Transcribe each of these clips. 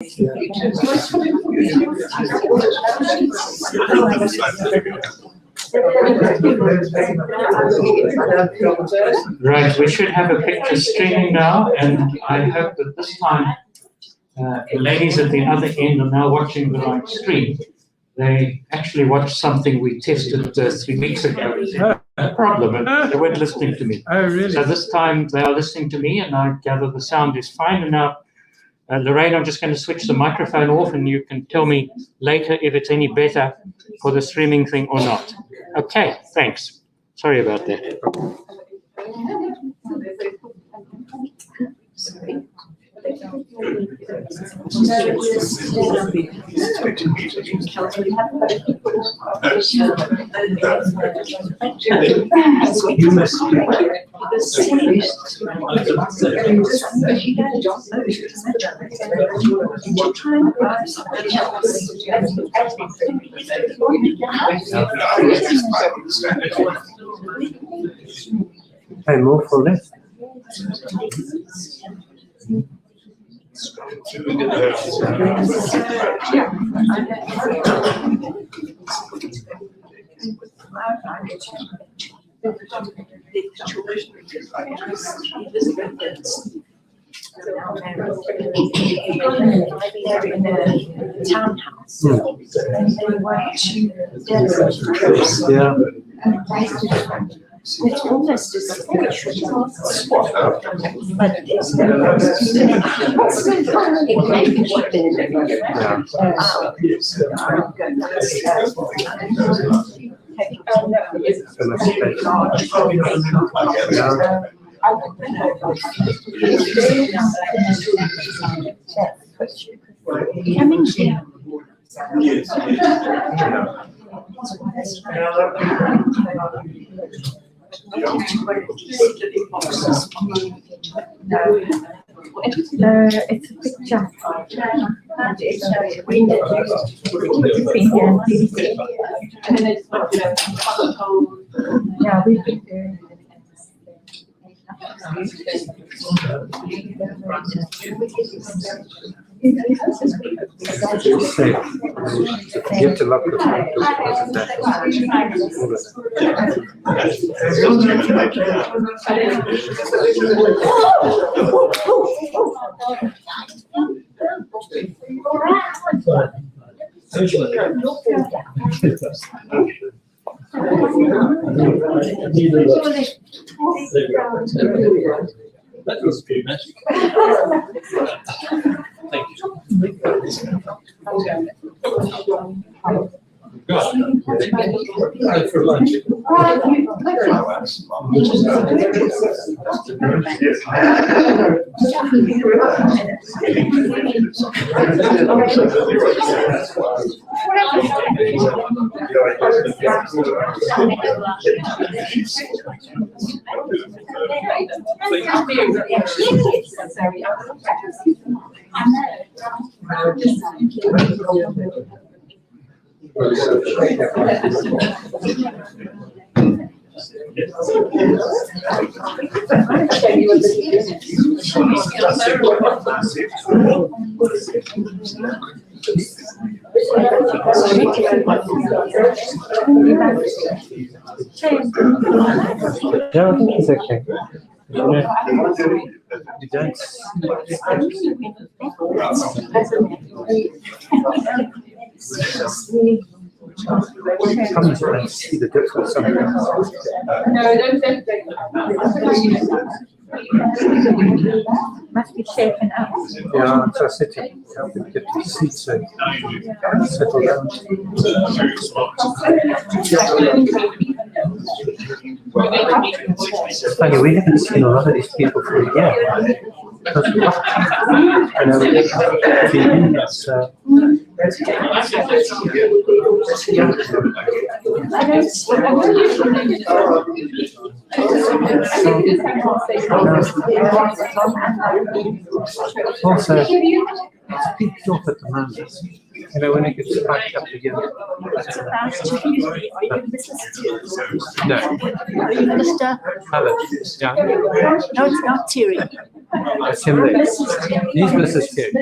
Right, we should have a picture streaming now, and I hope that this time the ladies at the other end are now watching the right stream. They actually watched something we tested 3 weeks ago. No problem, and they weren't listening to me. Oh, really? So this time they are listening to me, and I gather the sound is fine. And now, Lorraine, I'm just going to switch the microphone off, and you can tell me later if it's any better for the streaming thing or not. Okay, thanks. Sorry about that. Hey, more for this. Townhouse. Yeah. It's almost a swap, but it's coming here. It's a picture. Yeah, we've been doing You have to love the That was good magic. Thank you. God. For lunch. Yeah, I think it's okay. You know, you don't sometimes I see the difference sometimes. must be shaken up. Yeah, so I said to help him get the seat so settle down. It's funny, we haven't seen a lot of these people for a year. And we get TV, Also, it's picked off at the moment. You know, when it gets spiked up again. No. Mr. Hello. Yeah. No, it's not Terry. That's him there. He's Mrs. Terry.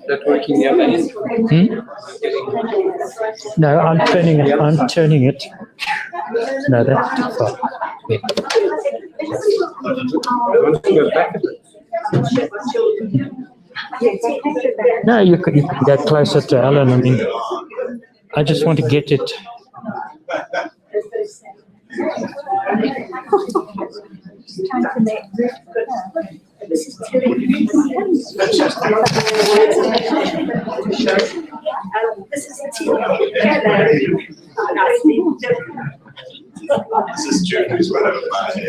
That working the other end? No, I'm turning it. I'm turning it. No, that's too far. Yeah. I want to go back a bit. No, you can go closer to Alan. I mean, I just want to get it. This is Terry. This is Terry. This is June, who's one of mine,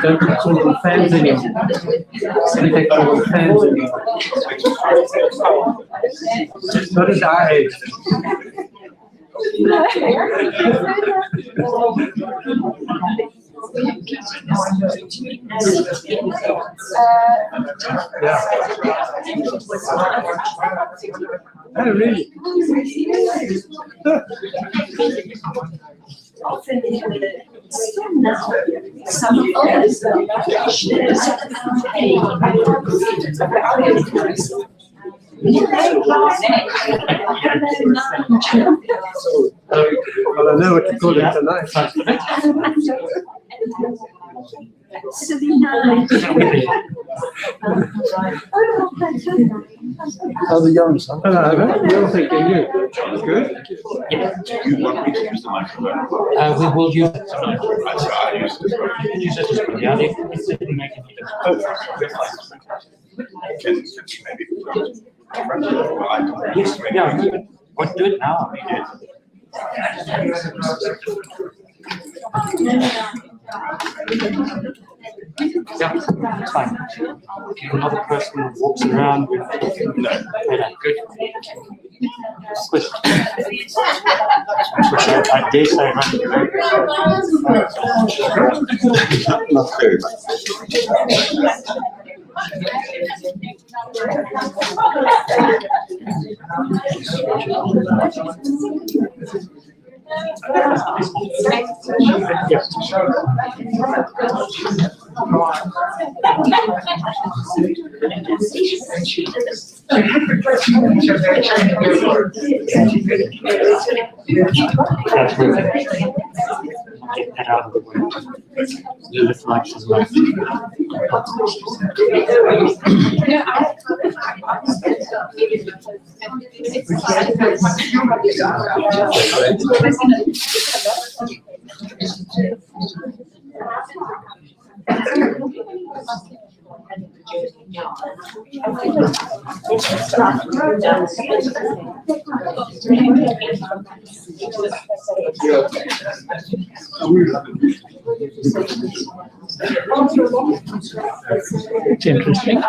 Don't touch all the fans anymore. Don't take all the fans anymore. Not at our age. Yeah. Oh, really? Some others Well, I know what to call it tonight. How's the young son? Hello, you're thinking you. Good. Do you want me to use the microphone? We will use it tonight. That's right, I use this one. You can use it as well. Yeah, it didn't make any difference. Can maybe Yes, yeah, do it. What, do it now? Yeah, it's fine. Another person walks around with good. Squish. I dare say Not very That's perfect. Get that out of the way. Lilith likes as well. It's interesting.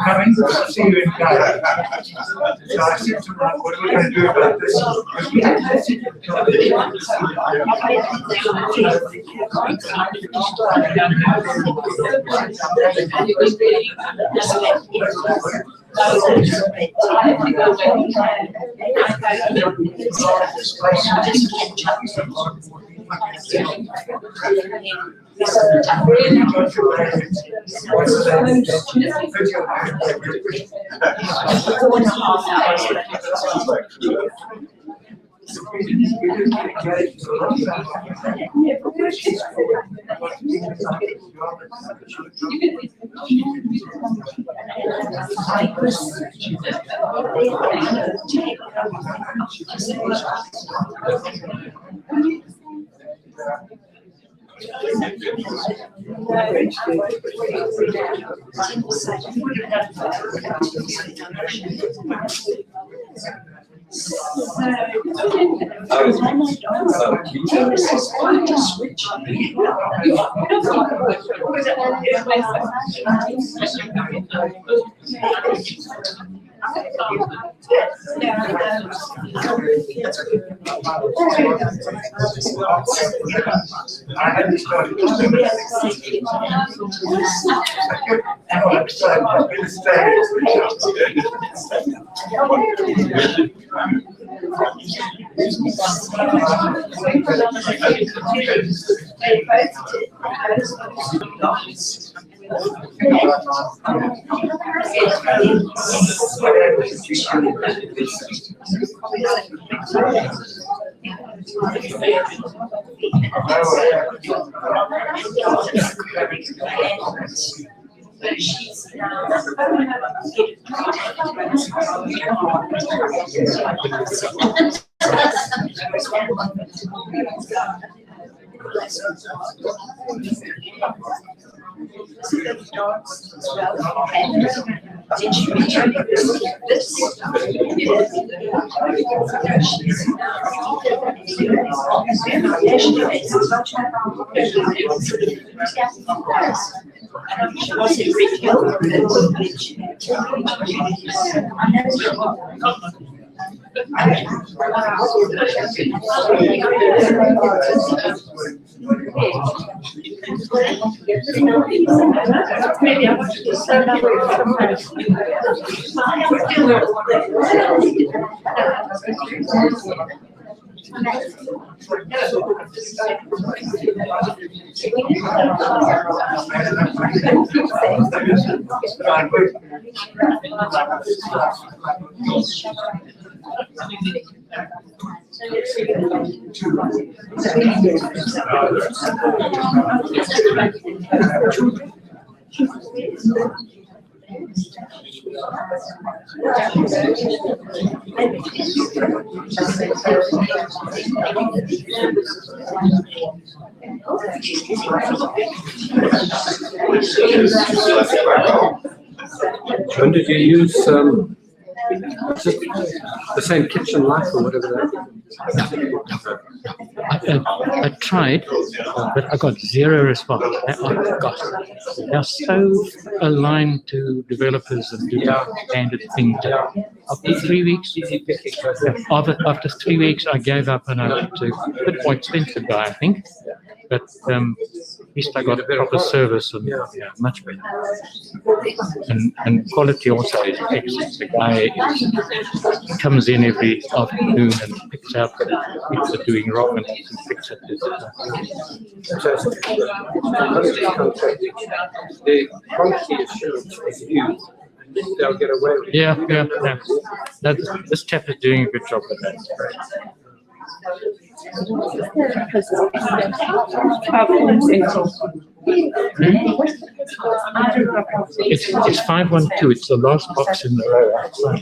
Coming to see you in Ghana. So I said to Mark, what are we going to do about this? Maybe I want to stand up John, did you use the same kitchen light or whatever that? I tried, but I got zero response. Oh gosh, they're so aligned to developers and doing standard things. After 3 weeks, after 3 weeks, I gave up and I went to a bit more expensive guy, I think. But at least I got a proper service and much better. And quality also is excellent. The guy comes in every afternoon and picks out what people are doing wrong and he can fix it. The quality assurance is huge. They'll get away with it. Yeah. This chap is doing a good job with that. It's 512. It's the last box in the row outside.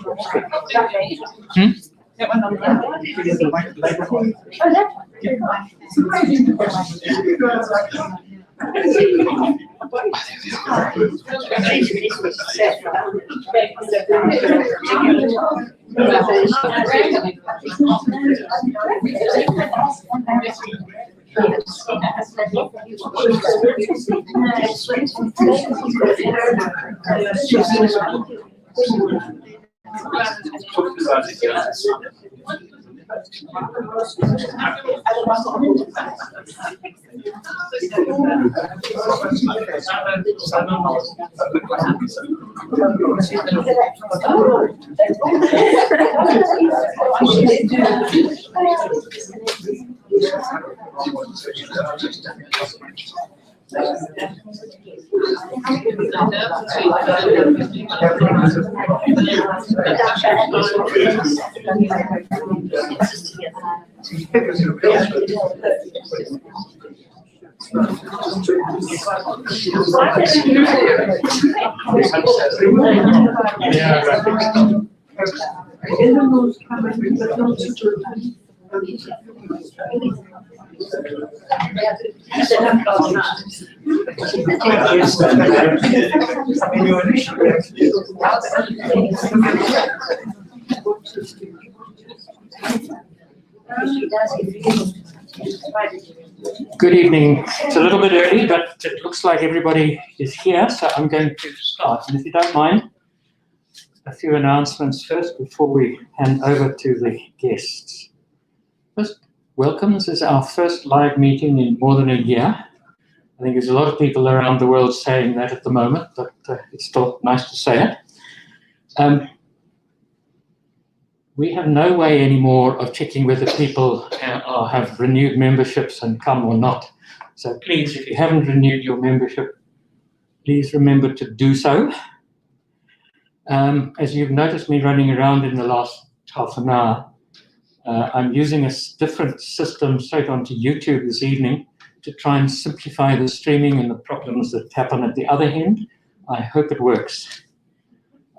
Good evening. It's a little bit early, but it looks like everybody is here, so I'm going to start. And if you don't mind, a few announcements first before we hand over to the guests. First, welcome. This is our first live meeting in more than a year. I think there's a lot of people around the world saying that at the moment, but it's still nice to say it. We have no way anymore of checking whether people have renewed memberships and come or not. So please, if you haven't renewed your membership, please remember to do so. As you've noticed me running around in the last half an hour, I'm using a different system straight onto YouTube this evening to try and simplify the streaming and the problems that happen at the other end. I hope it works.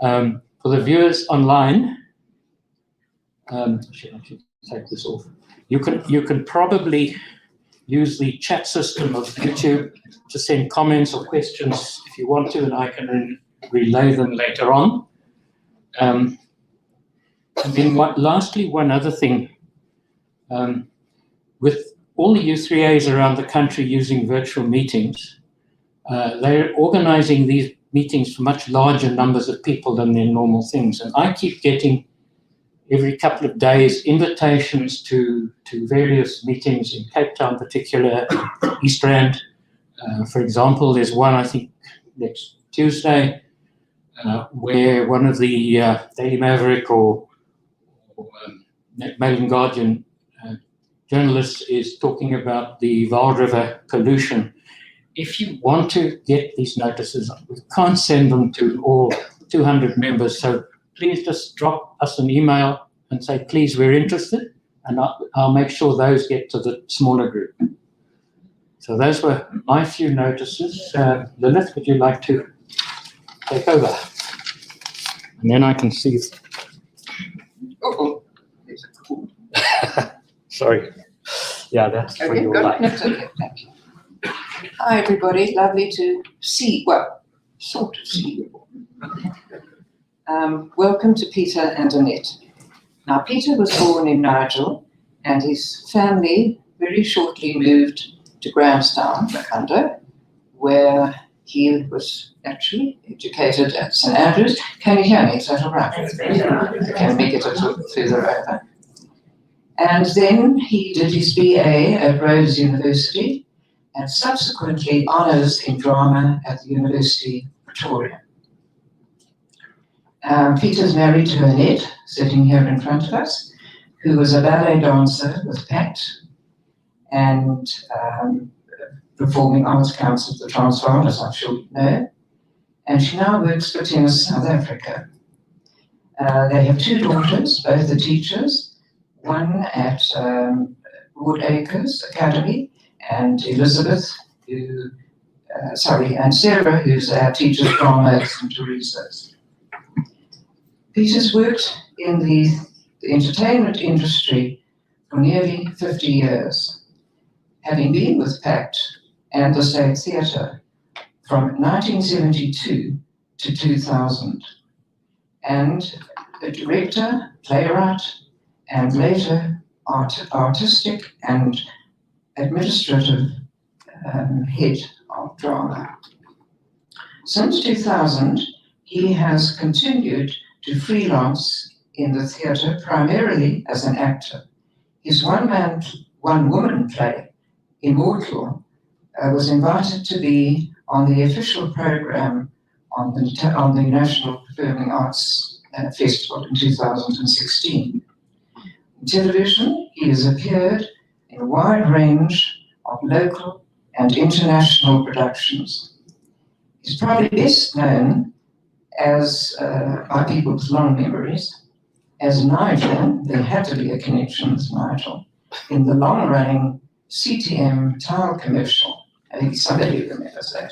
For the viewers online, I should take this off. You can probably use the chat system of YouTube to send comments or questions if you want to, and I can then relay them later on. And then lastly, one other thing. With all the U3As around the country using virtual meetings, they're organizing these meetings for much larger numbers of people than their normal things. And I keep getting every couple of days invitations to various meetings in Cape Town, particular, East Rand. For example, there's one, I think, next Tuesday, where one of the Daily Maverick or Mail and Guardian journalists is talking about the Vaal River pollution. If you want to get these notices, we can't send them to all 200 members, so please just drop us an email and say, please, we're interested, and I'll make sure those get to the smaller group. So those were my few notices. Lilith, would you like to take over? And then I can see. Oh, Sorry. Yeah, that's for okay, your good. life. That's okay. Thank you. Hi, everybody. Lovely to see, well, sort of see you. Welcome to Peter and Annette. Now, Peter was born in Nigel, and his family very shortly moved to Grahamstown, Macondo, where he was actually educated at St Andrews. Can you hear me? Is that all right? Can we get a little further over? And then he did his BA at Rhodes University and subsequently honours in drama at the University of Pretoria. Peter's married to Annette, sitting here in front of us, who was a ballet dancer with PACT and performing Arts Council of the Transvaal, as I'm sure you know. And she now works for Tennis South Africa. They have two daughters, both are teachers, one at Woodacres Academy, and Elizabeth, and Sarah, who's our teacher of drama at St Teresa's. Peter's worked in the entertainment industry for nearly 50 years, having been with PACT and the State Theatre from 1972 to 2000, and a director, playwright, and later artistic and administrative head of drama. Since 2000, he has continued to freelance in the theatre primarily as an actor. His one-woman play, Immortal, was invited to be on the official program on the National Performing Arts Festival in 2016. In television, he has appeared in a wide range of local and international productions. He's probably best known as, by people with long memories, as Nigel. There had to be a connection with Nigel in the long-running CTM tile commercial. I think somebody remembers that.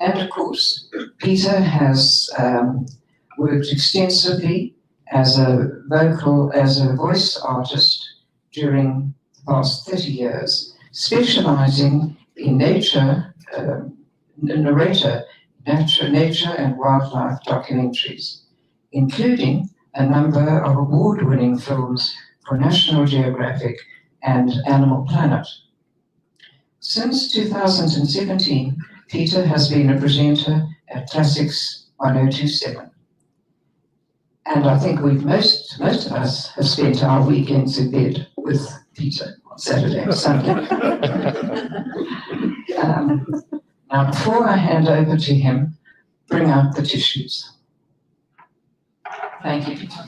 And of course, Peter has worked extensively as a voice artist during the past 30 years, specializing in nature and wildlife documentaries, including a number of award-winning films for National Geographic and Animal Planet. Since 2017, Peter has been a presenter at Classics 1027. And I think most of us have spent our weekends in bed with Peter on Saturday or Sunday. Now, before I hand over to him, bring out the tissues. Thank you, Peter.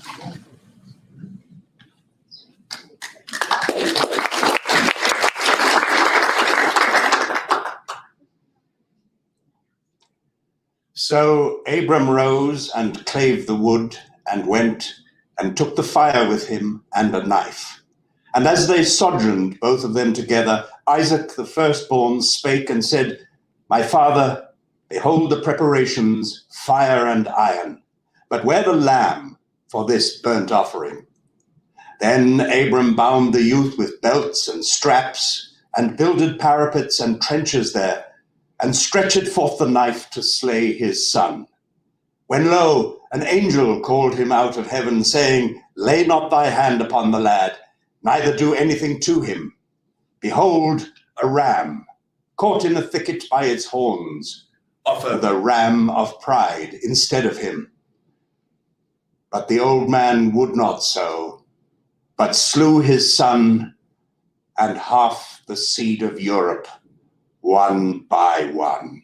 So Abram rose and clave the wood, and went and took the fire with him and a knife. And as they sojourned, both of them together, Isaac the firstborn spake and said, My father, behold the preparations, fire and iron, but where the lamb for this burnt offering? Then Abram bound the youth with belts and straps, and builded parapets and trenches there, and stretched forth the knife to slay his son. When lo, an angel called him out of heaven, saying, Lay not thy hand upon the lad, neither do anything to him. Behold, a ram, caught in a thicket by its horns. Offer the ram of pride instead of him. But the old man would not so, but slew his son and half the seed of Europe, one by one.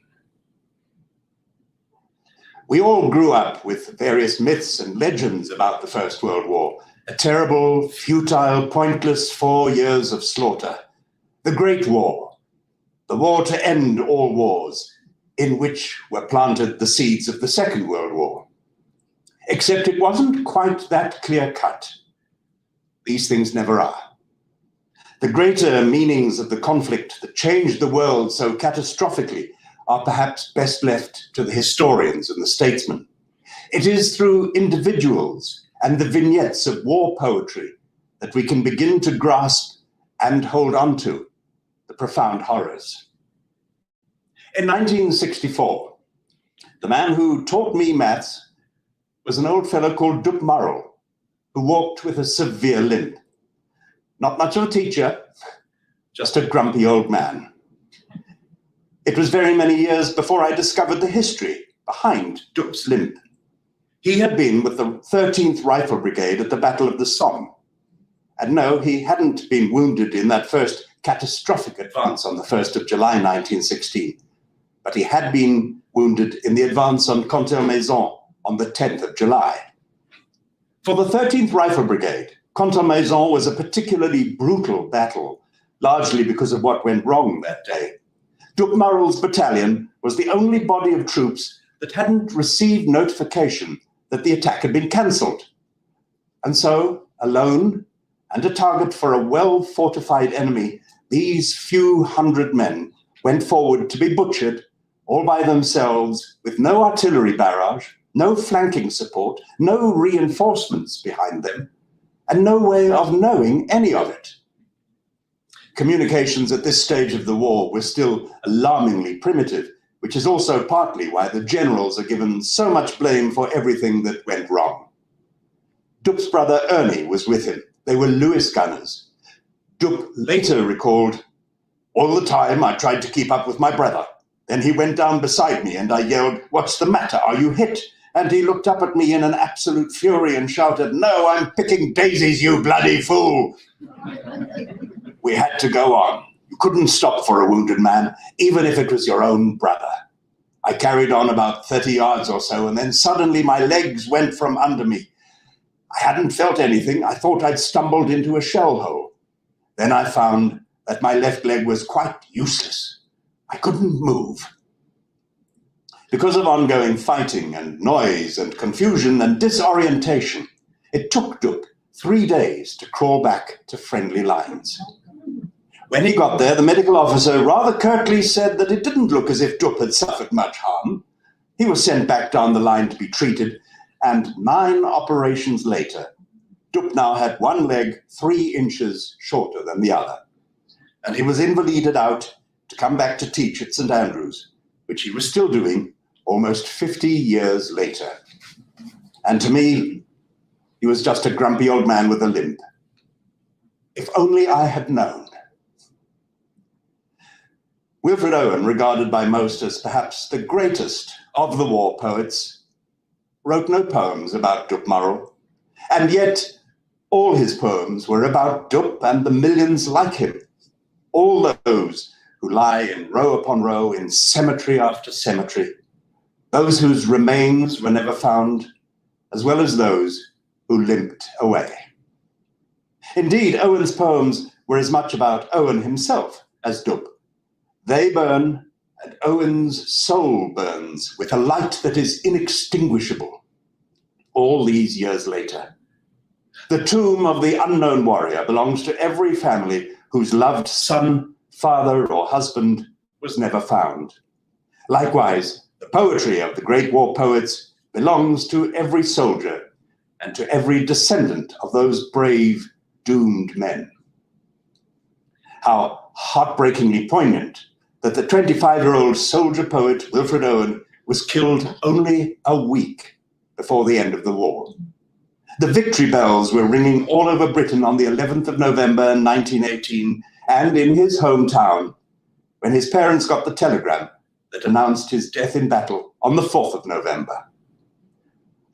We all grew up with various myths and legends about the First World War, a terrible, futile, pointless 4 years of slaughter. The Great War, the war to end all wars, in which were planted the seeds of the Second World War. Except it wasn't quite that clear-cut. These things never are. The greater meanings of the conflict that changed the world so catastrophically are perhaps best left to the historians and the statesmen. It is through individuals and the vignettes of war poetry that we can begin to grasp and hold on to the profound horrors. In 1964, the man who taught me maths was an old fellow called Dup Murrell, who walked with a severe limp. Not much of a teacher, just a grumpy old man. It was very many years before I discovered the history behind Dup's limp. He had been with the 13th Rifle Brigade at the Battle of the Somme. And no, he hadn't been wounded in that first catastrophic advance on the 1st of July 1916, but he had been wounded in the advance on Contalmaison on the 10th of July. For the 13th Rifle Brigade, Contalmaison was a particularly brutal battle, largely because of what went wrong that day. Dup Murrell's battalion was the only body of troops that hadn't received notification that the attack had been cancelled. And so, alone and a target for a well-fortified enemy, these few hundred men went forward to be butchered all by themselves with no artillery barrage, no flanking support, no reinforcements behind them, and no way of knowing any of it. Communications at this stage of the war were still alarmingly primitive, which is also partly why the generals are given so much blame for everything that went wrong. Dup's brother Ernie was with him. They were Lewis gunners. Dup later recalled, "All the time I tried to keep up with my brother. Then he went down beside me and I yelled, 'What's the matter? Are you hit?' And he looked up at me in an absolute fury and shouted, 'No, I'm picking daisies, you bloody fool!' We had to go on. You couldn't stop for a wounded man, even if it was your own brother. I carried on about 30 yards or so, and then suddenly my legs went from under me. I hadn't felt anything. I thought I'd stumbled into a shell hole. Then I found that my left leg was quite useless. I couldn't move." Because of ongoing fighting and noise and confusion and disorientation, it took Dup 3 days to crawl back to friendly lines. When he got there, the medical officer rather curtly said that it didn't look as if Dup had suffered much harm. He was sent back down the line to be treated, and 9 operations later, Dup now had one leg 3 inches shorter than the other. And he was invalided out to come back to teach at St. Andrews, which he was still doing almost 50 years later. And to me, he was just a grumpy old man with a limp. If only I had known. Wilfred Owen, regarded by most as perhaps the greatest of the war poets, wrote no poems about Dup Murrell, and yet all his poems were about Dup and the millions like him, all those who lie in row upon row in cemetery after cemetery, those whose remains were never found, as well as those who limped away. Indeed, Owen's poems were as much about Owen himself as Dup. They burn, and Owen's soul burns with a light that is inextinguishable. All these years later, the tomb of the unknown warrior belongs to every family whose loved son, father, or husband was never found. Likewise, the poetry of the great war poets belongs to every soldier and to every descendant of those brave, doomed men. How heartbreakingly poignant that the 25-year-old soldier poet Wilfred Owen was killed only a week before the end of the war. The victory bells were ringing all over Britain on the 11th of November 1918, and in his hometown, when his parents got the telegram that announced his death in battle on the 4th of November.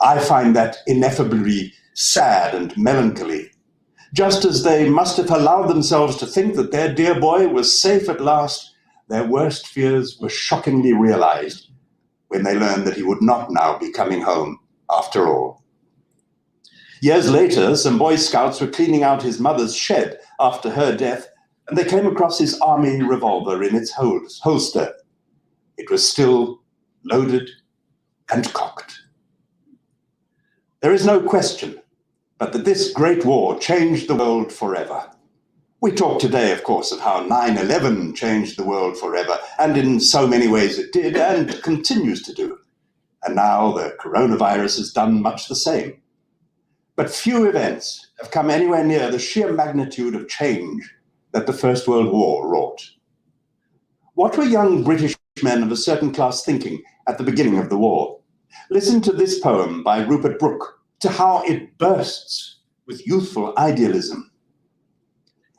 I find that ineffably sad and melancholy, just as they must have allowed themselves to think that their dear boy was safe at last. Their worst fears were shockingly realized when they learned that he would not now be coming home after all. Years later, some Boy Scouts were cleaning out his mother's shed after her death, and they came across his army revolver in its holster. It was still loaded and cocked. There is no question but that this great war changed the world forever. We talk today, of course, of how 9/11 changed the world forever, and in so many ways it did and continues to do. And now the coronavirus has done much the same. But few events have come anywhere near the sheer magnitude of change that the First World War wrought. What were young British men of a certain class thinking at the beginning of the war? Listen to this poem by Rupert Brooke, to how it bursts with youthful idealism.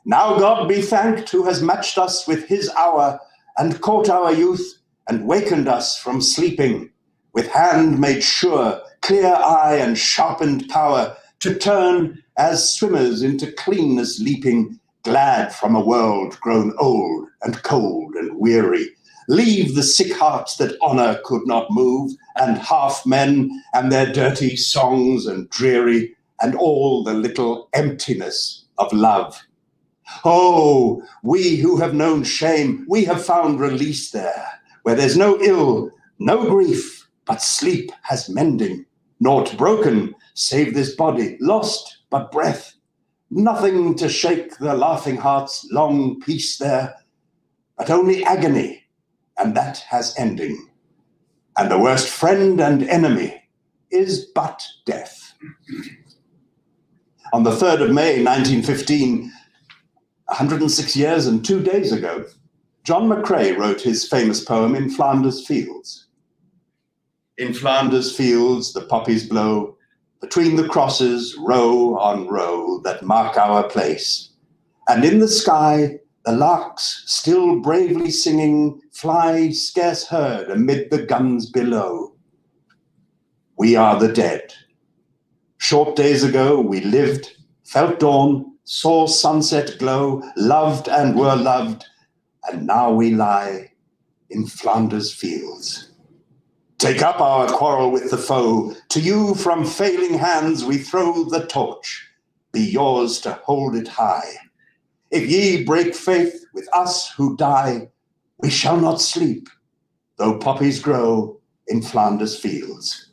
Now God be thanked who has matched us with his hour and caught our youth and wakened us from sleeping, with hand made sure, clear eye and sharpened power, to turn as swimmers into cleanness leaping, glad from a world grown old and cold and weary. Leave the sick hearts that honor could not move, and half men and their dirty songs and dreary, and all the little emptiness of love. Oh, we who have known shame, we have found release there, where there's no ill, no grief, but sleep has mending. Naught broken, save this body, lost but breath. Nothing to shake the laughing heart's long peace there, but only agony, and that has ending. And the worst friend and enemy is but death. On the 3rd of May, 1915, 106 years and 2 days ago, John McCrae wrote his famous poem In Flanders Fields. In Flanders fields the poppies blow, between the crosses, row on row, that mark our place. And in the sky, the larks, still bravely singing, fly scarce heard amid the guns below. We are the dead. Short days ago we lived, felt dawn, saw sunset glow, loved and were loved, and now we lie in Flanders fields. Take up our quarrel with the foe. To you from failing hands we throw the torch. Be yours to hold it high. If ye break faith with us who die, we shall not sleep, though poppies grow in Flanders fields.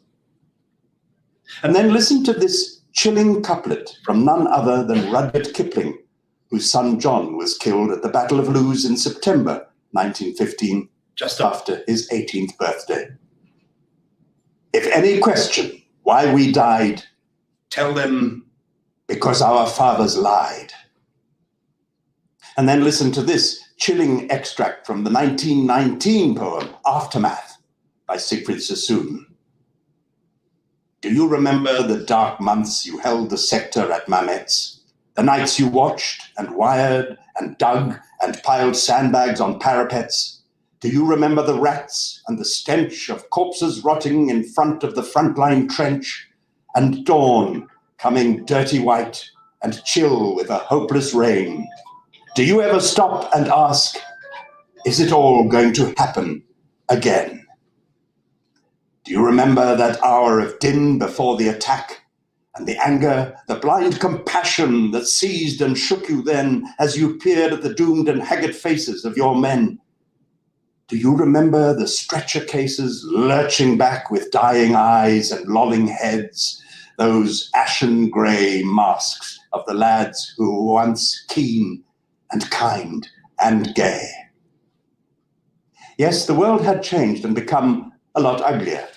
And then listen to this chilling couplet from none other than Rudyard Kipling, whose son John was killed at the Battle of Loos in September 1915, just after his 18th birthday. If any question why we died, tell them because our fathers lied. And then listen to this chilling extract from the 1919 poem Aftermath by Siegfried Sassoon. Do you remember the dark months you held the sector at Mametz? The nights you watched and wired and dug and piled sandbags on parapets? Do you remember the rats and the stench of corpses rotting in front of the frontline trench? And dawn coming dirty white and chill with a hopeless rain? Do you ever stop and ask, is it all going to happen again? Do you remember that hour of din before the attack, and the anger, the blind compassion that seized and shook you then as you peered at the doomed and haggard faces of your men? Do you remember the stretcher cases lurching back with dying eyes and lolling heads, those ashen grey masks of the lads who were once keen and kind and gay? Yes, the world had changed and become a lot uglier.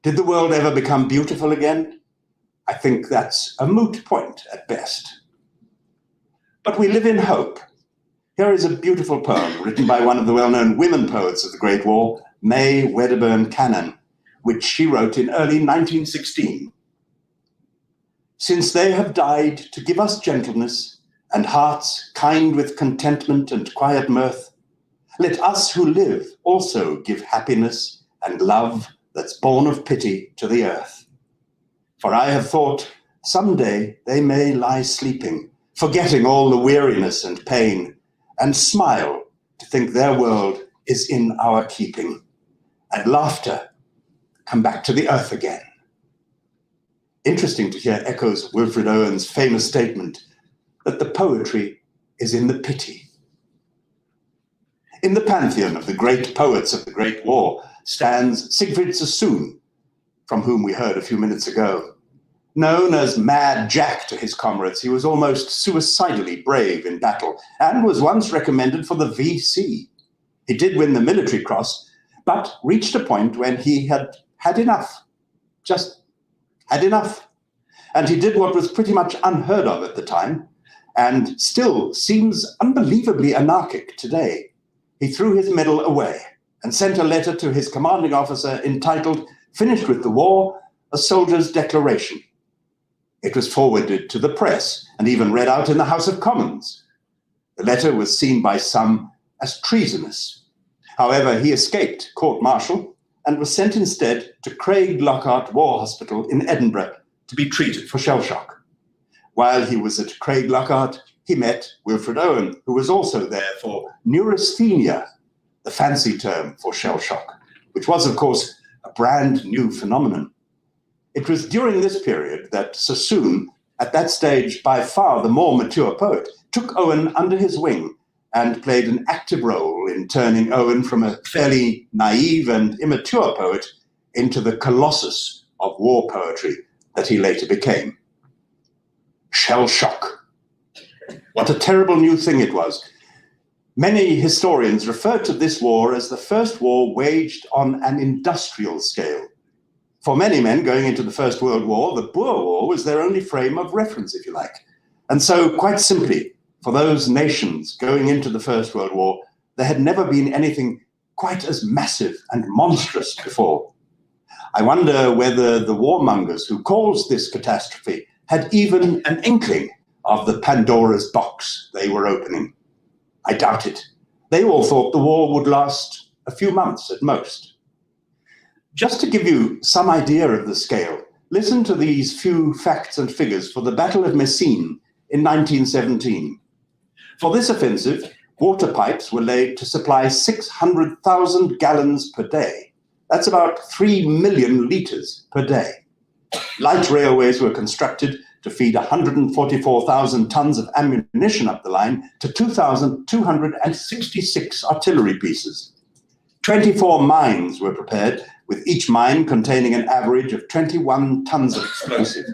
Did the world ever become beautiful again? I think that's a moot point at best. But we live in hope. Here is a beautiful poem written by one of the well-known women poets of the Great War, May Wedderburn Cannon, which she wrote in early 1916. Since they have died to give us gentleness and hearts kind with contentment and quiet mirth, let us who live also give happiness and love that's born of pity to the earth. For I have thought someday they may lie sleeping, forgetting all the weariness and pain, and smile to think their world is in our keeping, and laughter come back to the earth again. Interesting to hear echoes of Wilfred Owen's famous statement that the poetry is in the pity. In the pantheon of the great poets of the Great War stands Siegfried Sassoon, from whom we heard a few minutes ago. Known as Mad Jack to his comrades, he was almost suicidally brave in battle and was once recommended for the VC. He did win the Military Cross, but reached a point when he had had enough, just had enough. And he did what was pretty much unheard of at the time, and still seems unbelievably anarchic today. He threw his medal away and sent a letter to his commanding officer entitled finished with the war, a soldier's declaration. It was forwarded to the press and even read out in the House of Commons. The letter was seen by some as treasonous. However, he escaped court-martial and was sent instead to Craig Lockhart War Hospital in Edinburgh to be treated for shell shock. While he was at Craig Lockhart, he met Wilfred Owen, who was also there for neurasthenia, the fancy term for shell shock, which was, of course, a brand new phenomenon. It was during this period that Sassoon, at that stage by far the more mature poet, took Owen under his wing and played an active role in turning Owen from a fairly naive and immature poet into the colossus of war poetry that he later became. Shell shock. What a terrible new thing it was. Many historians refer to this war as the first war waged on an industrial scale. For many men going into the First World War, the Boer War was their only frame of reference, if you like. And so, quite simply, for those nations going into the First World War, there had never been anything quite as massive and monstrous before. I wonder whether the warmongers who caused this catastrophe had even an inkling of the Pandora's box they were opening. I doubt it. They all thought the war would last a few months at most. Just to give you some idea of the scale, listen to these few facts and figures for the Battle of Messines in 1917. For this offensive, water pipes were laid to supply 600,000 gallons per day. That's about 3 million litres per day. Light railways were constructed to feed 144,000 tons of ammunition up the line to 2,266 artillery pieces. 24 mines were prepared, with each mine containing an average of 21 tons of explosive.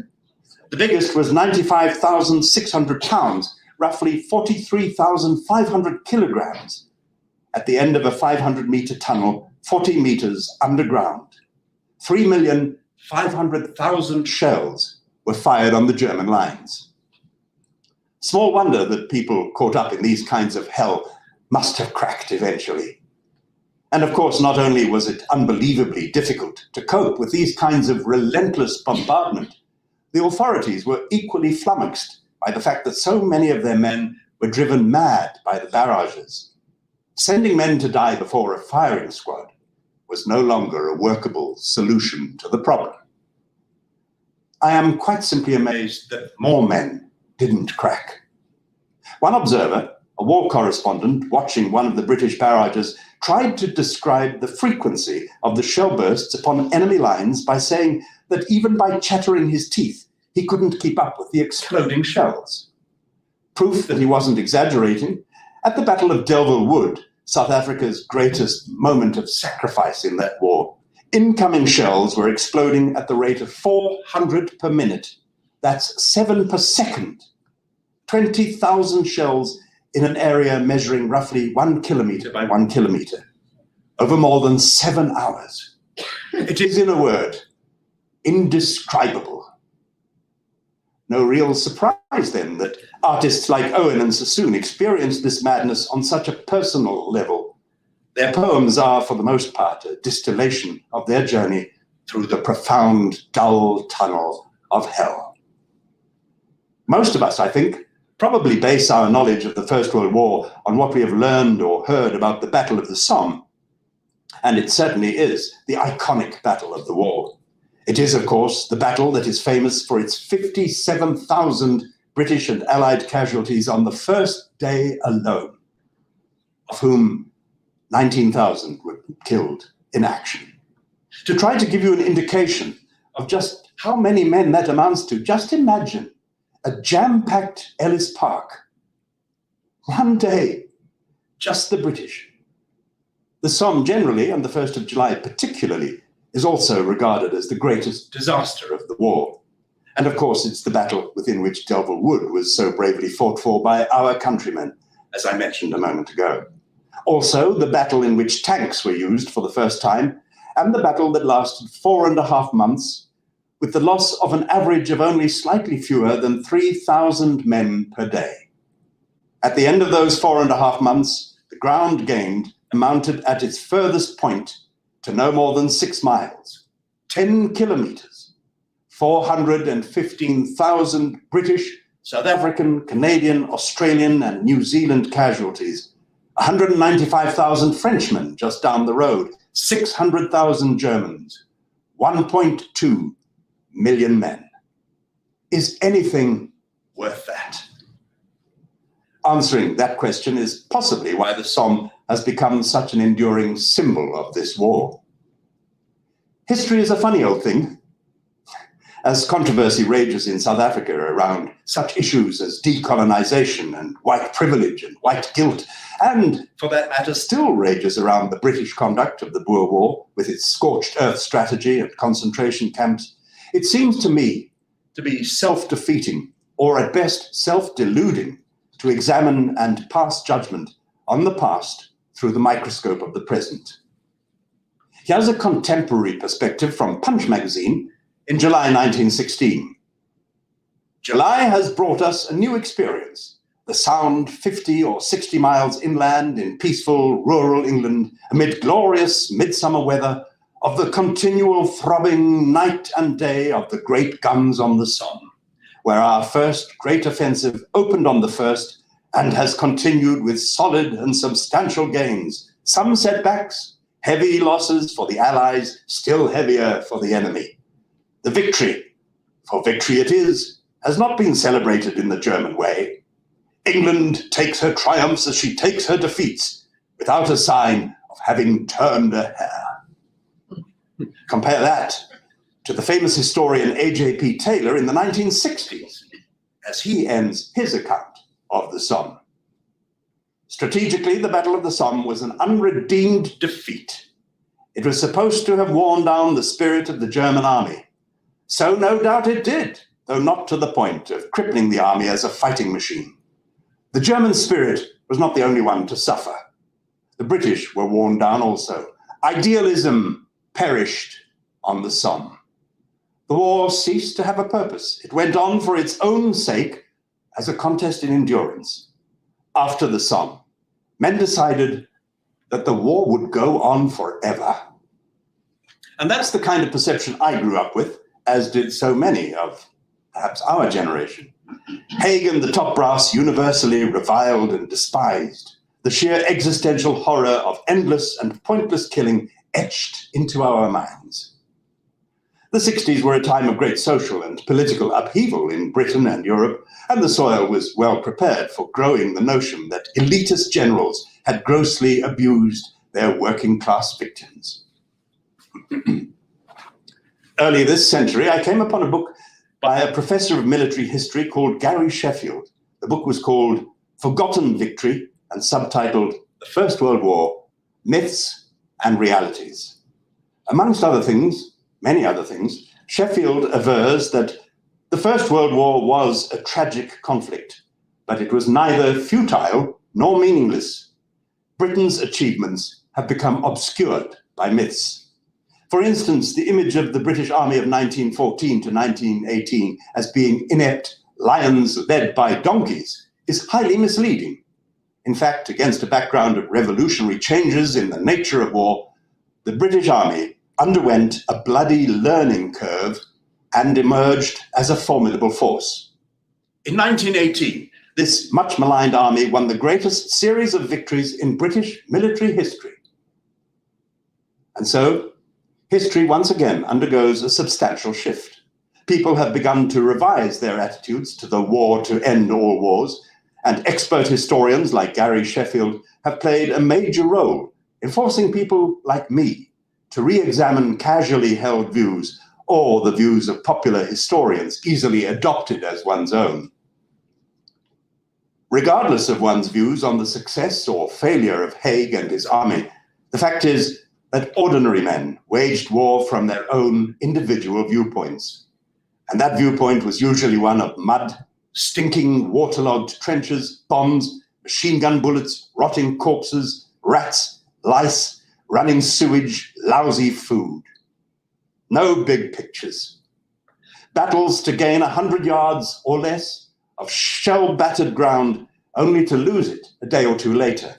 The biggest was 95,600 pounds, roughly 43,500 kilograms, at the end of a 500-meter tunnel, 40 meters underground. 3,500,000 shells were fired on the German lines. Small wonder that people caught up in these kinds of hell must have cracked eventually. And of course, not only was it unbelievably difficult to cope with these kinds of relentless bombardment, the authorities were equally flummoxed by the fact that so many of their men were driven mad by the barrages. Sending men to die before a firing squad was no longer a workable solution to the problem. I am quite simply amazed that more men didn't crack. One observer, a war correspondent watching one of the British barrages, tried to describe the frequency of the shell bursts upon enemy lines by saying that even by chattering his teeth, he couldn't keep up with the exploding shells. Proof that he wasn't exaggerating, at the Battle of Delville Wood, South Africa's greatest moment of sacrifice in that war, incoming shells were exploding at the rate of 400 per minute. That's 7 per second. 20,000 shells in an area measuring roughly 1 kilometer by 1 kilometer, over more than 7 hours. It is, in a word, indescribable. No real surprise, then, that artists like Owen and Sassoon experienced this madness on such a personal level. Their poems are, for the most part, a distillation of their journey through the profound, dull tunnel of hell. Most of us, I think, probably base our knowledge of the First World War on what we have learned or heard about the Battle of the Somme. And it certainly is the iconic battle of the war. It is, of course, the battle that is famous for its 57,000 British and Allied casualties on the first day alone, of whom 19,000 were killed in action. To try to give you an indication of just how many men that amounts to, just imagine a jam-packed Ellis Park. One day, just the British. The Somme generally, and the 1st of July particularly, is also regarded as the greatest disaster of the war. And of course, it's the battle within which Delville Wood was so bravely fought for by our countrymen, as I mentioned a moment ago. Also, the battle in which tanks were used for the first time, and the battle that lasted 4.5 months, with the loss of an average of only slightly fewer than 3,000 men per day. At the end of those 4.5 months, the ground gained amounted at its furthest point to no more than 6 miles, 10 kilometers, 415,000 British, South African, Canadian, Australian, and New Zealand casualties, 195,000 Frenchmen just down the road, 600,000 Germans, 1.2 million men. Is anything worth that? Answering that question is possibly why the Somme has become such an enduring symbol of this war. History is a funny old thing. As controversy rages in South Africa around such issues as decolonization and white privilege and white guilt, and for that matter still rages around the British conduct of the Boer War with its scorched earth strategy and concentration camps, it seems to me to be self-defeating, or at best self-deluding, to examine and pass judgment on the past through the microscope of the present. Here's a contemporary perspective from Punch magazine in July 1916. July has brought us a new experience, the sound 50 or 60 miles inland in peaceful rural England amid glorious midsummer weather of the continual throbbing night and day of the great guns on the Somme, where our first great offensive opened on the 1st and has continued with solid and substantial gains, some setbacks, heavy losses for the Allies, still heavier for the enemy. The victory, for victory it is, has not been celebrated in the German way. England takes her triumphs as she takes her defeats, without a sign of having turned a hair. Compare that to the famous historian A.J.P. Taylor in the 1960s, as he ends his account of the Somme. Strategically, the Battle of the Somme was an unredeemed defeat. It was supposed to have worn down the spirit of the German army. So no doubt it did, though not to the point of crippling the army as a fighting machine. The German spirit was not the only one to suffer. The British were worn down also. Idealism perished on the Somme. The war ceased to have a purpose. It went on for its own sake as a contest in endurance. After the Somme, men decided that the war would go on forever. And that's the kind of perception I grew up with, as did so many of perhaps our generation. Haig and the top brass universally reviled and despised, the sheer existential horror of endless and pointless killing etched into our minds. The 60s were a time of great social and political upheaval in Britain and Europe, and the soil was well prepared for growing the notion that elitist generals had grossly abused their working-class victims. Early this century, I came upon a book by a professor of military history called Gary Sheffield. The book was called Forgotten Victory and subtitled The First World War, Myths and Realities. Amongst other things, many other things, Sheffield avers that the First World War was a tragic conflict, but it was neither futile nor meaningless. Britain's achievements have become obscured by myths. For instance, the image of the British Army of 1914 to 1918 as being inept lions led by donkeys is highly misleading. In fact, against a background of revolutionary changes in the nature of war, the British Army underwent a bloody learning curve and emerged as a formidable force. In 1918, this much maligned army won the greatest series of victories in British military history. And so, history once again undergoes a substantial shift. People have begun to revise their attitudes to the war to end all wars, and expert historians like Gary Sheffield have played a major role in forcing people like me to re-examine casually held views or the views of popular historians easily adopted as one's own. Regardless of one's views on the success or failure of Haig and his army, the fact is that ordinary men waged war from their own individual viewpoints. And that viewpoint was usually one of mud, stinking, waterlogged trenches, bombs, machine gun bullets, rotting corpses, rats, lice, running sewage, lousy food. No big pictures. Battles to gain 100 yards or less of shell-battered ground, only to lose it a day or two later.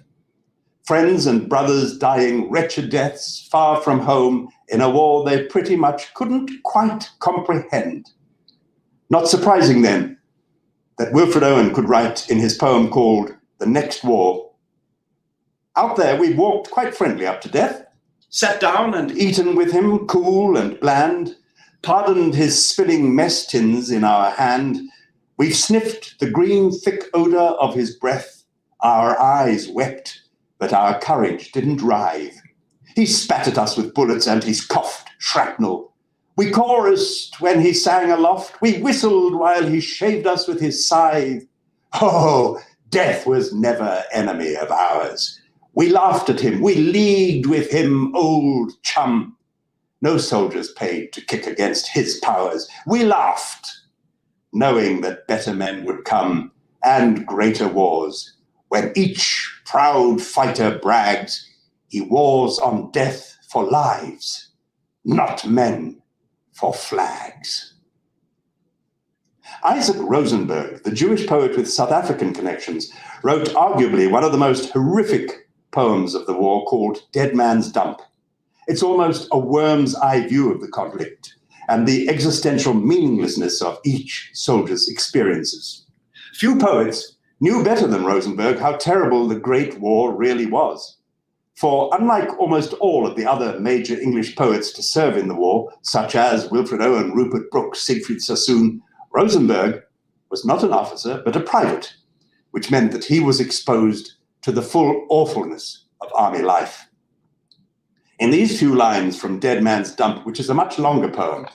Friends and brothers dying wretched deaths far from home in a war they pretty much couldn't quite comprehend. Not surprising then that Wilfred Owen could write in his poem called The Next War, "Out there we walked quite friendly up to death, sat down and eaten with him, cool and bland, pardoned his spilling mess tins in our hand. We've sniffed the green thick odor of his breath. Our eyes wept, but our courage didn't writhe. He spat at us with bullets and he's coughed shrapnel. We chorused when he sang aloft. We whistled while he shaved us with his scythe. Oh, death was never enemy of ours. We laughed at him, we leagued with him, old chum. No soldiers paid to kick against his powers. We laughed, knowing that better men would come and greater wars. When each proud fighter brags, he wars on death for lives, not men for flags." Isaac Rosenberg, the Jewish poet with South African connections, wrote arguably one of the most horrific poems of the war called Dead Man's Dump. It's almost a worm's eye view of the conflict and the existential meaninglessness of each soldier's experiences. Few poets knew better than Rosenberg how terrible the Great War really was. For unlike almost all of the other major English poets to serve in the war, such as Wilfred Owen, Rupert Brooke, Siegfried Sassoon, Rosenberg was not an officer but a private, which meant that he was exposed to the full awfulness of army life. In these few lines from Dead Man's Dump, which is a much longer poem,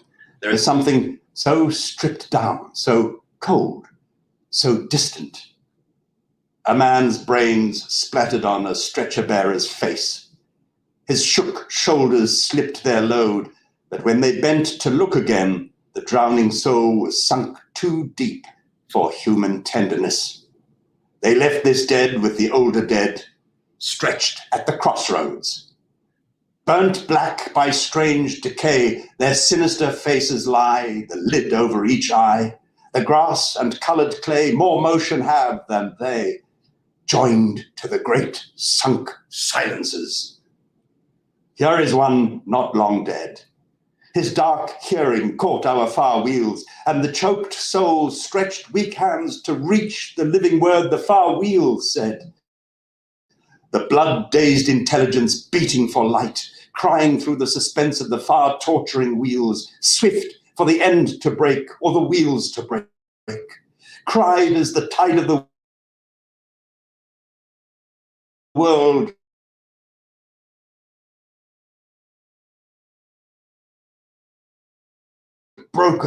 there is something so stripped down, so cold, so distant. A man's brains splattered on a stretcher-bearer's face. His shook shoulders slipped their load, but when they bent to look again, the drowning soul was sunk too deep for human tenderness. They left this dead with the older dead, stretched at the crossroads. Burnt black by strange decay, their sinister faces lie, the lid over each eye. The grass and coloured clay more motion have than they, joined to the great sunk silences. Here is one not long dead. His dark hearing caught our far wheels, and the choked soul stretched weak hands to reach the living word the far wheels said. The blood-dazed intelligence beating for light, crying through the suspense of the far torturing wheels, swift for the end to break or the wheels to break, cried as the tide of the world broke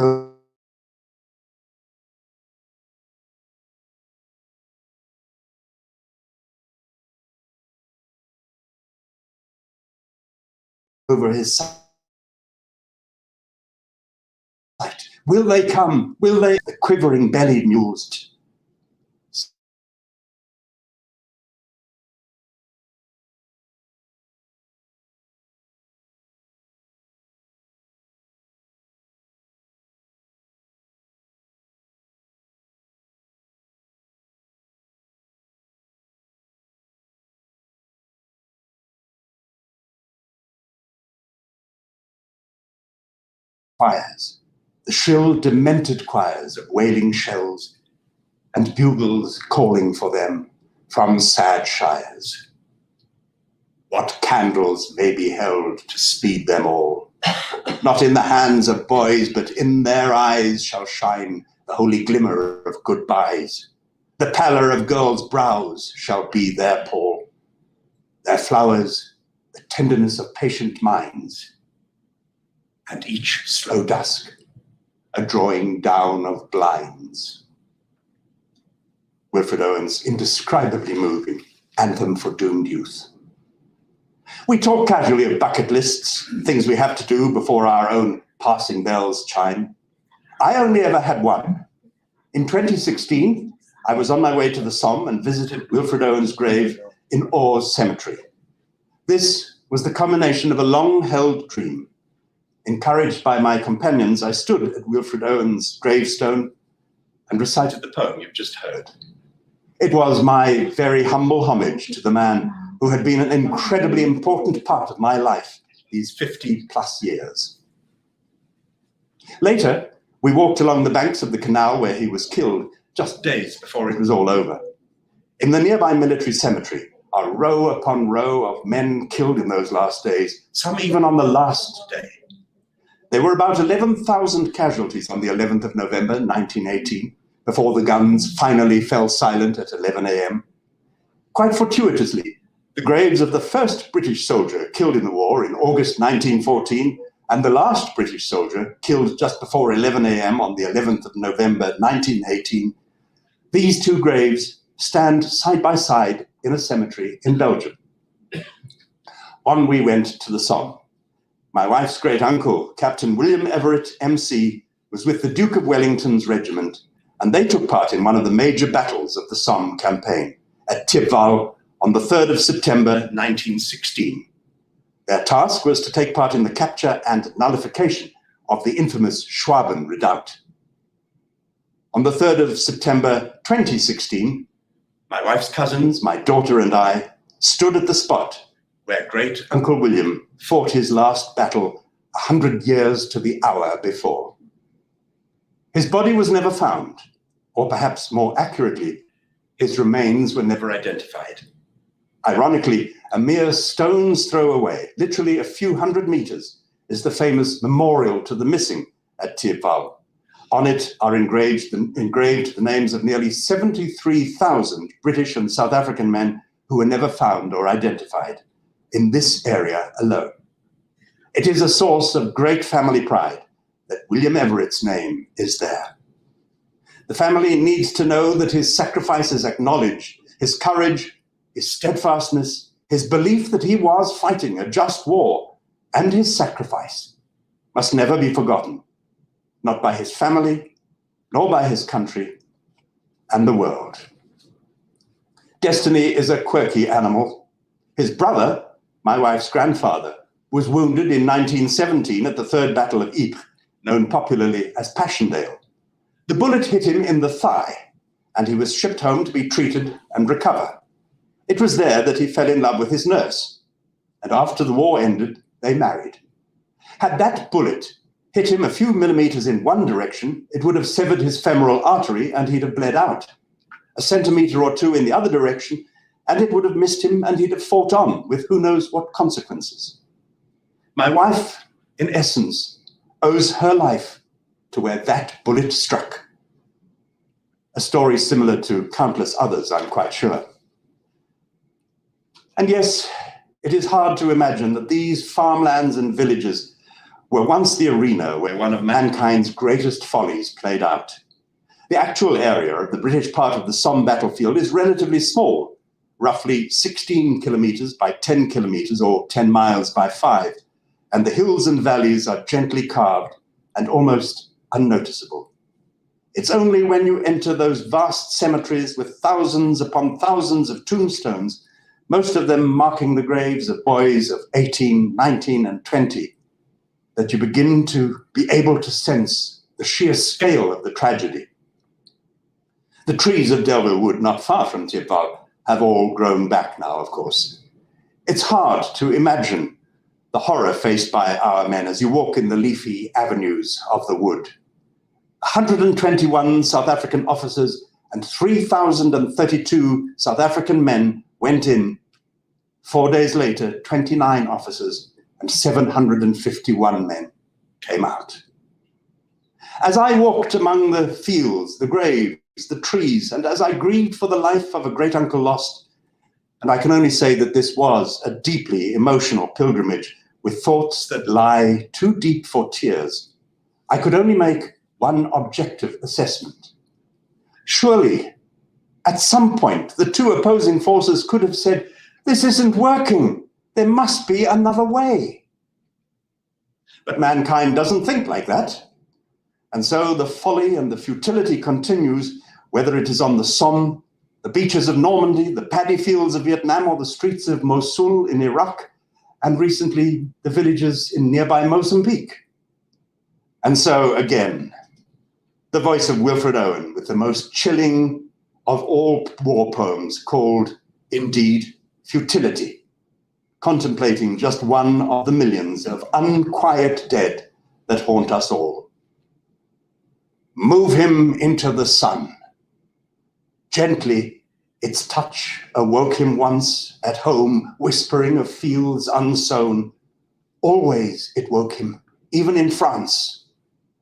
over his sight. Will they come? Will they? The quivering bellied mules fires, the shrill, demented choirs of wailing shells, and bugles calling for them from sad shires. What candles may be held to speed them all? Not in the hands of boys, but in their eyes shall shine the holy glimmer of goodbyes. The pallor of girls' brows shall be their pall. Their flowers, the tenderness of patient minds, and each slow dusk, a drawing down of blinds. Wilfred Owen's indescribably moving anthem for doomed youth. We talk casually of bucket lists, things we have to do before our own passing bells chime. I only ever had one. In 2016, I was on my way to the Somme and visited Wilfred Owen's grave in Ors Cemetery. This was the culmination of a long-held dream. Encouraged by my companions, I stood at Wilfred Owen's gravestone and recited the poem you've just heard. It was my very humble homage to the man who had been an incredibly important part of my life these 50 plus years. Later, we walked along the banks of the canal where he was killed, just days before it was all over. In the nearby military cemetery are row upon row of men killed in those last days, some even on the last day. There were about 11,000 casualties on the 11th of November, 1918, before the guns finally fell silent at 11 a.m. Quite fortuitously, the graves of the first British soldier killed in the war in August 1914 and the last British soldier killed just before 11 a.m. on the 11th of November 1918, these two graves stand side by side in a cemetery in Belgium. On we went to the Somme. My wife's great uncle, Captain William Everett, MC, was with the Duke of Wellington's regiment, and they took part in one of the major battles of the Somme campaign at Thiepval on the 3rd of September 1916. Their task was to take part in the capture and nullification of the infamous Schwaben redoubt. On the 3rd of September 2016, my wife's cousins, my daughter and I stood at the spot where great Uncle William fought his last battle 100 years to the hour before. His body was never found, or perhaps more accurately, his remains were never identified. Ironically, a mere stone's throw away, literally a few hundred meters, is the famous memorial to the missing at Thiepval. On it are engraved the names of nearly 73,000 British and South African men who were never found or identified in this area alone. It is a source of great family pride that William Everett's name is there. The family needs to know that his sacrifice is acknowledged, his courage, his steadfastness, his belief that he was fighting a just war, and his sacrifice must never be forgotten, not by his family, nor by his country and the world. Destiny is a quirky animal. His brother, my wife's grandfather, was wounded in 1917 at the Third Battle of Ypres, known popularly as Passchendaele. The bullet hit him in the thigh, and he was shipped home to be treated and recover. It was there that he fell in love with his nurse, and after the war ended, they married. Had that bullet hit him a few millimeters in one direction, it would have severed his femoral artery and he'd have bled out. A centimeter or two in the other direction, and it would have missed him and he'd have fought on with who knows what consequences. My wife, in essence, owes her life to where that bullet struck. A story similar to countless others, I'm quite sure. And yes, it is hard to imagine that these farmlands and villages were once the arena where one of mankind's greatest follies played out. The actual area of the British part of the Somme battlefield is relatively small, roughly 16 kilometers by 10 kilometers or 10 miles by 5, and the hills and valleys are gently carved and almost unnoticeable. It's only when you enter those vast cemeteries with thousands upon thousands of tombstones, most of them marking the graves of boys of 18, 19, and 20, that you begin to be able to sense the sheer scale of the tragedy. The trees of Delville Wood, not far from Thiepval, have all grown back now, of course. It's hard to imagine the horror faced by our men as you walk in the leafy avenues of the wood. 121 South African officers and 3,032 South African men went in. 4 days later, 29 officers and 751 men came out. As I walked among the fields, the graves, the trees, and as I grieved for the life of a great uncle lost, and I can only say that this was a deeply emotional pilgrimage with thoughts that lie too deep for tears, I could only make one objective assessment. Surely, at some point, the two opposing forces could have said, "This isn't working. There must be another way." But mankind doesn't think like that. And so the folly and the futility continues, whether it is on the Somme, the beaches of Normandy, the paddy fields of Vietnam, or the streets of Mosul in Iraq, and recently the villages in nearby Mozambique. And so again, the voice of Wilfred Owen with the most chilling of all war poems called, indeed, futility, contemplating just one of the millions of unquiet dead that haunt us all. Move him into the sun. Gently, its touch awoke him once at home, whispering of fields unsown. Always it woke him, even in France,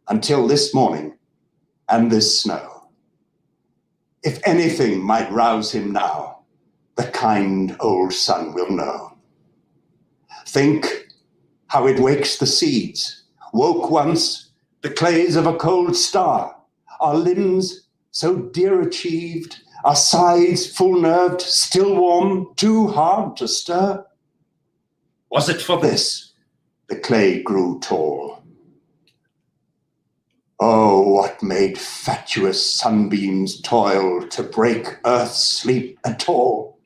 until this morning and this snow. If anything might rouse him now, the kind old sun will know. Think how it wakes the seeds, woke once the clays of a cold star, our limbs so dear achieved, our sides full-nerved, still warm, too hard to stir. Was it for this the clay grew tall? Oh, what made fatuous sunbeams toil to break earth's sleep at all?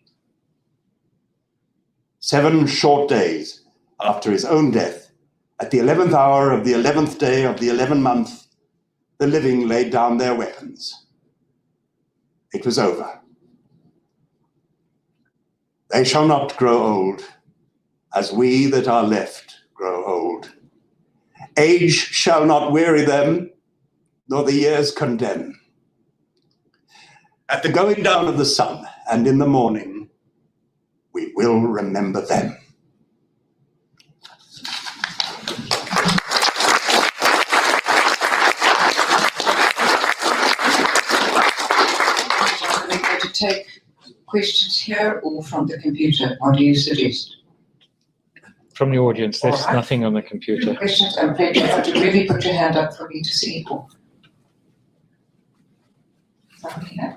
7 short days after his own death, at the 11th hour of the 11th day of the 11th month, the living laid down their weapons. It was over. They shall not grow old, as we that are left grow old. Age shall not weary them, nor the years condemn. At the going down of the sun and in the morning, we will remember them. We're going to take questions here or from the computer. What do you suggest? From the audience, there's All right. nothing on the computer. Questions, and please, you have to really put your hand up for me to see it all. Okay.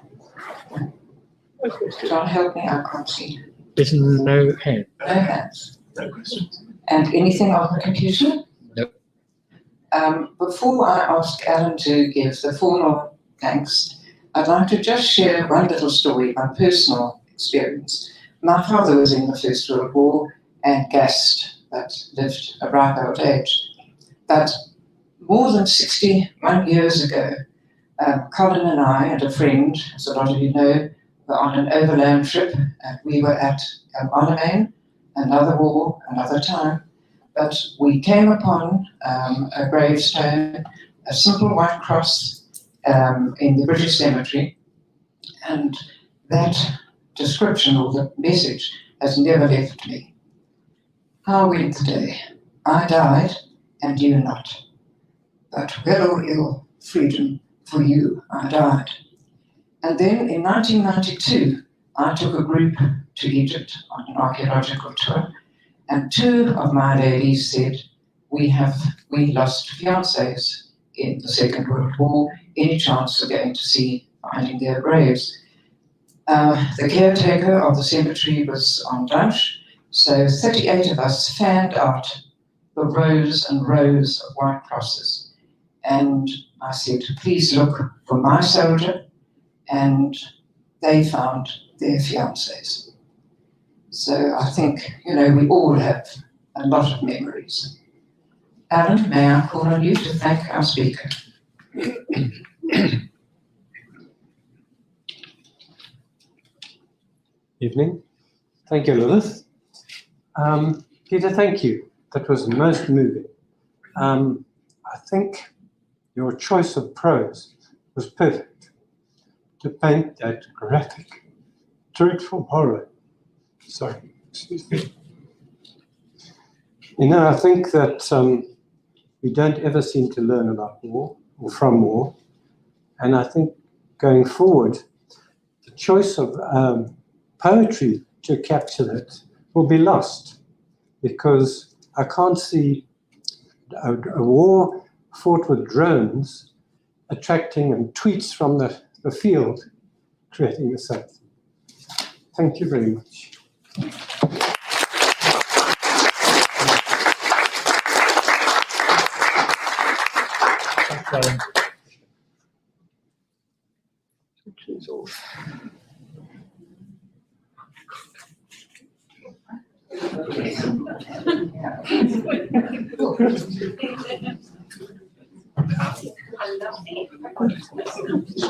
John, help me, I can't see. There's no hand. No hands. No questions. And anything on the computer? Nope. Before I ask Alan to give the formal thanks, I'd like to just share one little story, my personal experience. My father was in the First World War and gassed, but lived a ripe old age. But more than 61 years ago, Colin and I and a friend, as a lot of you know, were on an overland trip, and we were at Alamein, another war, another time. But we came upon a gravestone, a simple white cross in the British Cemetery, and that description or the message has never left me. How went the day? I died, and you not. But well or ill, freedom, for you I died. And then in 1992, I took a group to Egypt on an archaeological tour, and 2 of my ladies said, we lost fiancés in the Second World War. Any chance of going to see finding their graves? The caretaker of the cemetery was on lunch, so 38 of us fanned out the rows and rows of white crosses. And I said, please look for my soldier, and they found their fiancés. So I think, we all have a lot of memories. Alan, may I call on you to thank our speaker? Evening. Thank you, Lilith. Peter, thank you. That was most moving. I think your choice of prose was perfect to paint that graphic, dreadful horror. Sorry, excuse me. I think that we don't ever seem to learn about war or from war. And I think going forward, the choice of poetry to capture that will be lost, because I can't see a war fought with drones attracting and tweets from the field creating the same. Thank you very much. I love it.